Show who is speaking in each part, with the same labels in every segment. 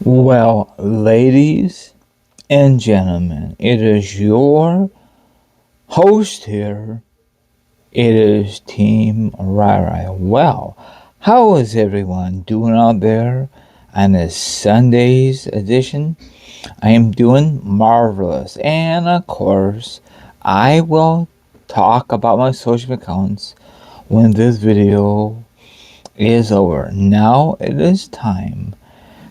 Speaker 1: Well, ladies and gentlemen, it is your host here. It is Team Rai. Well, how is everyone doing out there on this Sunday's edition? I am doing marvelous. And of course, I will talk about my social accounts when this video is over. Now it is time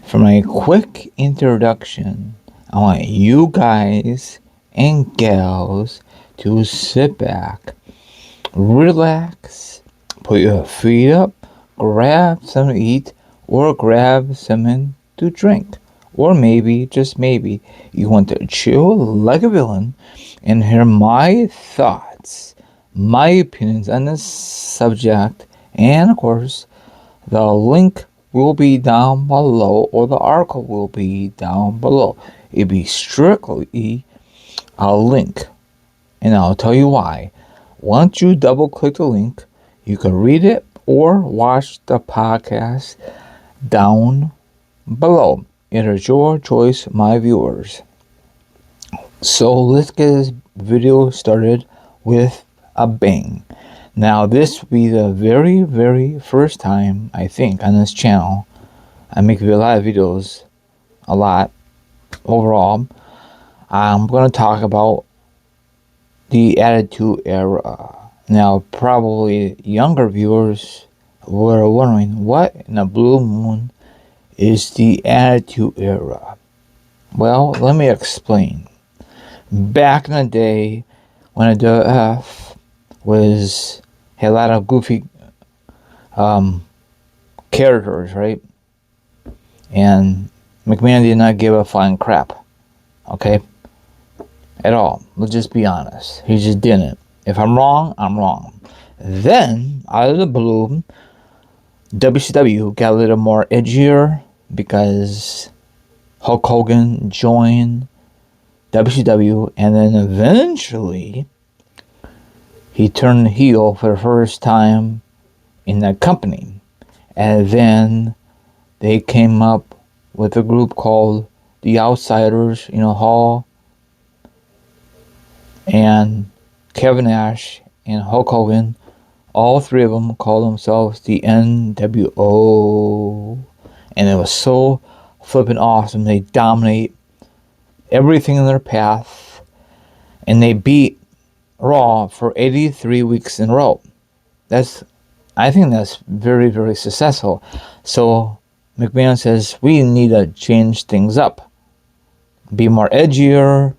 Speaker 1: for my quick introduction. I want you guys and gals to sit back, relax, put your feet up, grab something to eat, or grab something to drink. Or maybe, just maybe, you want to chill like a villain and hear my thoughts, my opinions on this subject, and of course, the link will be down below, or the article will be down below. It'll be strictly a link, and I'll tell you why. Once you double click the link, you can read it or watch the podcast down below. It is your choice, my viewers. So let's get this video started with a bang. Now, this will be the very first time, I think, on this channel. I make a lot of videos, a lot, overall. I'm going to talk about the Attitude Era. Now, probably younger viewers were wondering, what in the blue moon is the Attitude Era? Well, let me explain. Back in the day, when the WWF had a lot of goofy characters, right? And McMahon did not give a flying crap, okay? At all. Let's just be honest. He just didn't. If I'm wrong, I'm wrong. Then, out of the blue, WCW got a little more edgier because Hulk Hogan joined WCW, and then eventually he turned heel for the first time in that company. And then they came up with a group called The Outsiders, Hall and Kevin Nash and Hulk Hogan. All three of them called themselves the NWO. And it was so flippin' awesome. They dominate everything in their path. And they beat Raw for 83 weeks in a row. I think that's very successful. So McMahon says, we need to change things up. Be more edgier.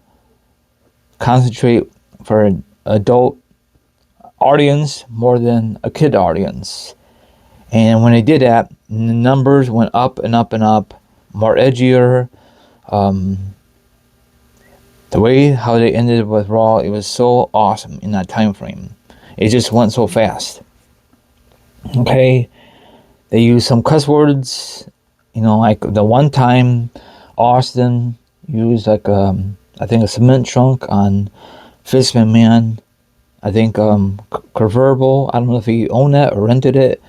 Speaker 1: Concentrate for an adult audience more than a kid audience. And when they did that, the numbers went up and up and up. More edgier. The way how they ended with Raw, it was so awesome in that time frame. It just went so fast. Okay, they used some cuss words, like the one time Austin used I think a cement trunk on Vince McMahon. I think convertible. I don't know if he owned it or rented it.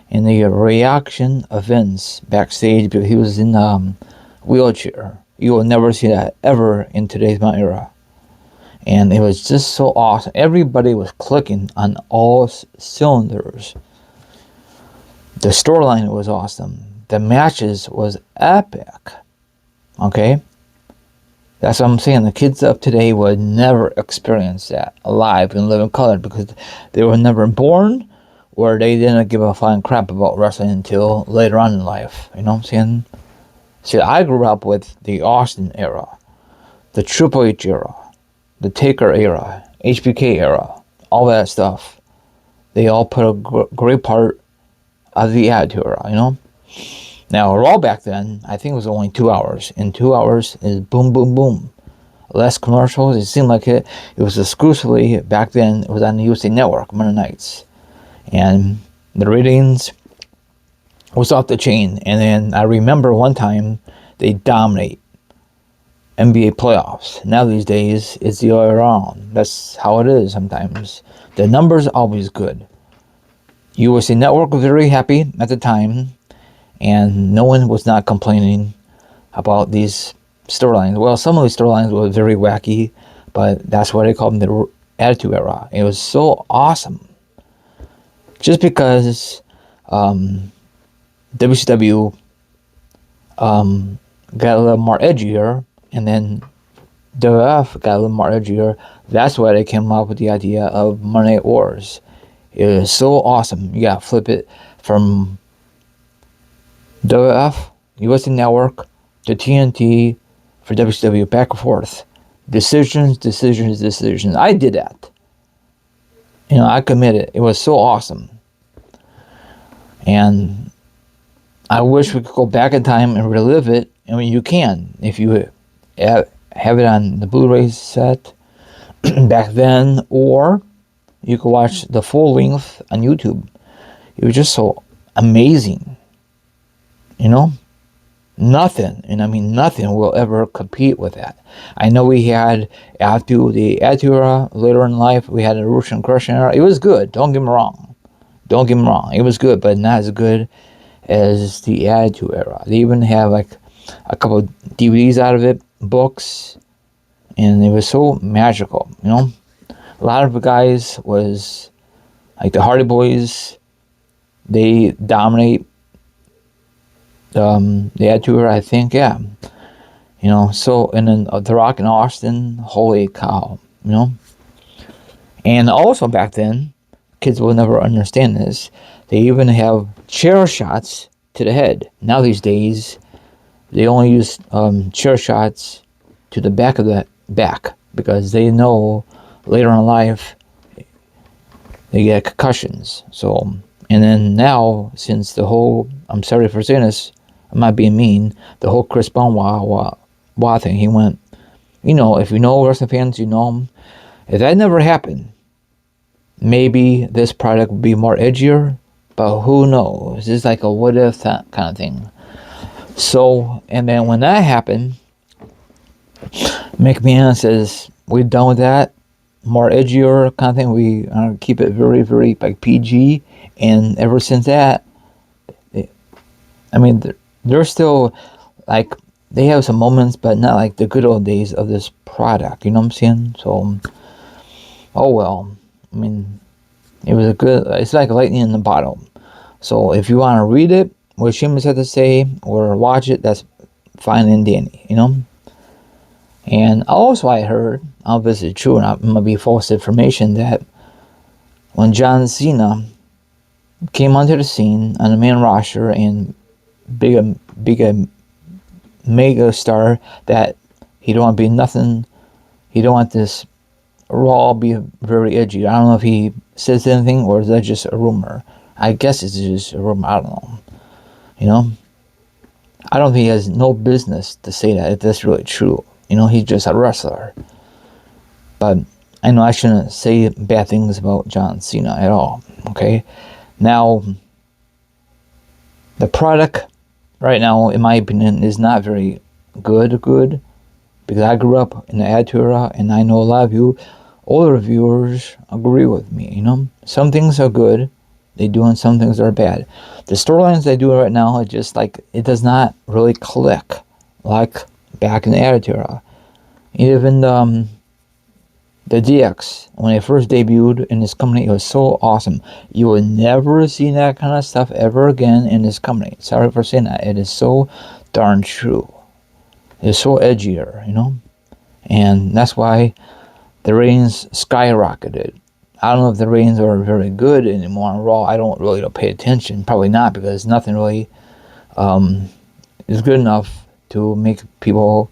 Speaker 1: And the reaction of Vince backstage, because he was in wheelchair. You will never see that ever in today's modern era. And it was just so awesome. Everybody was clicking on all cylinders. The storyline was awesome. The matches was epic. Okay? That's what I'm saying. The kids of today would never experience that alive and live in color because they were never born or they didn't give a flying crap about wrestling until later on in life. You know what I'm saying? See, I grew up with the Austin era, the Triple H era, the Taker era, HBK era, all that stuff. They all put a great part of the Attitude era, Now, Raw back then, I think it was only 2 hours. And 2 hours is boom, boom, boom. Less commercials. It seemed like it was exclusively, back then, it was on the USA Network, Monday nights. And the ratings was off the chain. And then I remember one time they dominate NBA playoffs. Now these days, it's the other way around. That's how it is sometimes. The numbers are always good. USA Network was very happy at the time. And no one was not complaining about these storylines. Well, some of these storylines were very wacky, but that's why they called them the Attitude Era. It was so awesome. Just because WCW got a little more edgier, and then WF got a little more edgier. That's why they came up with the idea of Monday Night Wars. It was so awesome. You gotta flip it from WF, USA Network, to TNT, for WCW, back and forth. Decisions. I did that. I committed. It was so awesome. And I wish we could go back in time and relive it. I mean, you can if you have it on the Blu-ray set back then, or you could watch the full length on YouTube. It was just so amazing. Nothing, and I mean nothing, will ever compete with that. I know we had, after the Attitude Era, later in life, we had a Russian Crushing Era. It was good, don't get me wrong. It was good, but not as good as the Attitude Era. They even have like a couple of DVDs out of it, books, and it was so magical, A lot of the guys was, like the Hardy Boys, they dominate the Attitude Era, I think, yeah. So, and then The Rock and Austin, holy cow, And also back then, kids will never understand this, they even have chair shots to the head. Now these days, they only use chair shots to the back of the back, because they know later in life they get concussions. So, and then now, since the whole, I'm sorry for saying this, I'm not being mean, the whole Chris Benoit thing, he went, if you know wrestling fans, you know him. If that never happened, maybe this product would be more edgier, but who knows? It's like a what if kind of thing. So, and then when that happened, McMahon says, we're done with that, more edgier kind of thing, we keep it very, very like PG, and ever since that, they're still, like, they have some moments, but not like the good old days of this product, you know what I'm saying? So, oh well, it was it's like lightning in the bottle. So if you want to read it, what Sheamus had to say, or watch it, that's fine and dandy, And also I heard, I don't know if this is true or not, it might be false information, that when John Cena came onto the scene on the main roster and big mega star, that he don't want to be nothing, he don't want this Raw be very edgy. I don't know if he says anything, or is that just a rumor. I guess it's just a rumor, I don't know. I don't think he has no business to say that, if that's really true. He's just a wrestler. But I know I shouldn't say bad things about John Cena at all, okay? Now, the product right now, in my opinion, is not very good, because I grew up in the Attitude Era, and I know a lot of you older viewers agree with me, Some things are good, they do, and some things are bad. The storylines they do right now, it just like, it does not really click like back in the Attitude Era. Even the DX, when they first debuted in this company, it was so awesome. You will never see that kind of stuff ever again in this company. Sorry for saying that. It is so darn true. It's so edgier, And that's why the ratings skyrocketed. I don't know if the ratings are very good anymore on Raw. I don't really pay attention. Probably not, because nothing really is good enough to make people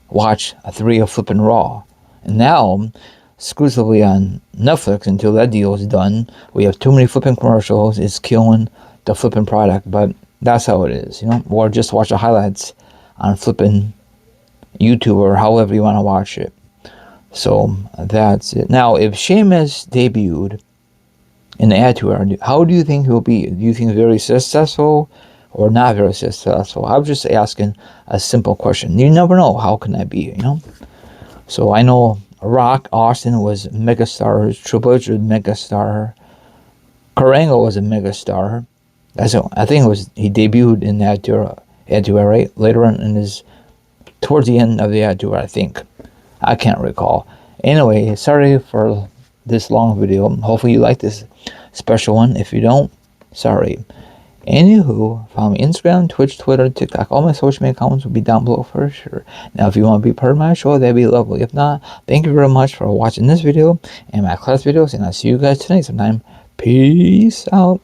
Speaker 1: watch a 3 of flipping Raw. And now, exclusively on Netflix, until that deal is done, we have too many flipping commercials. It's killing the flipping product, but that's how it is, Or just watch the highlights on flipping YouTube, or however you want to watch it. So that's it. Now, if Sheamus debuted in the Attitude Era, how do you think he'll be? Do you think very successful or not very successful? I was just asking a simple question. You never know. How can that be? So I know Rock, Austin was megastar. Triple H was megastar. Kurt Angle was a megastar. I think he debuted in that Attitude Era, right? Later on in his towards the end of the ad tour, I think. I can't recall. Anyway, sorry for this long video. Hopefully you like this special one. If you don't, sorry. Anywho, follow me Instagram, Twitch, Twitter, TikTok. All my social media accounts will be down below for sure. Now, if you want to be part of my show, that'd be lovely. If not, thank you very much for watching this video and my class videos, and I'll see you guys tonight sometime. Peace out.